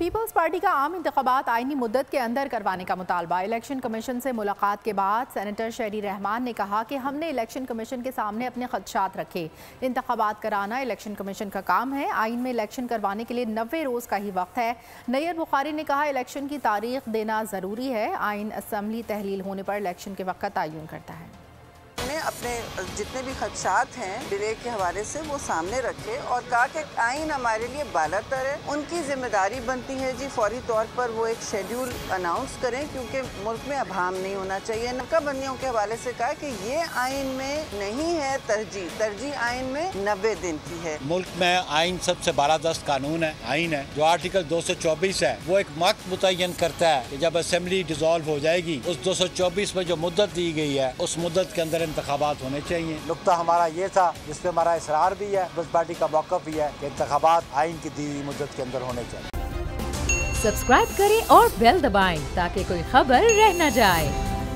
Peoples party का आम इंतखाबात आईनी मुद्दत के अंदर करवाने का मुतालबा। इलेक्शन कमीशन से मुलाकात के बाद सेनेटर शहरी रहमान ने कहा कि हमने इलेक्शन कमीशन के सामने अपने खदशात रखे। इंतखाबात कराना इलेक्शन कमीशन का काम है। आइन में इलेक्शन करवाने के लिए 90 रोज़ का ही वक्त है। नैयर बुखारी ने कहा इलेक्शन की तारीख देना ज़रूरी है। आइन असम्बली तहलील होने पर इलेक्शन के वक्त तयन करता है। अपने जितने भी खदशात हैं डिले के हवाले से वो सामने रखे और कहा कि आइन हमारे लिए बालातर है। उनकी जिम्मेदारी बनती है जी फौरी तौर पर वो एक शेड्यूल अनाउंस करें, क्योंकि मुल्क में अभाम नहीं होना चाहिए। नाकाबंदियों के हवाले से कहा कि ये आइन में नहीं है तरजीह आइन में 90 दिन की है। मुल्क में आइन सबसे बालादस्त कानून है, आइन है। जो आर्टिकल 224 है वो एक वक्त मुतय्यन करता है कि जब असेंबली डिसॉल्व हो जाएगी उस 224 में जो मुद्दत दी गई है उस मुद्दत के अंदर इंतखाबात होने चाहिए। नुक्ता हमारा ये था जिसपे हमारा इसरार भी है, पीपल्स पार्टी का मौक़िफ़ भी है कि इंतखाबात आइन की दी हुई मुद्दत के अंदर होने चाहिए। सब्सक्राइब करें और बेल दबाएं ताकि कोई खबर रह न जाए।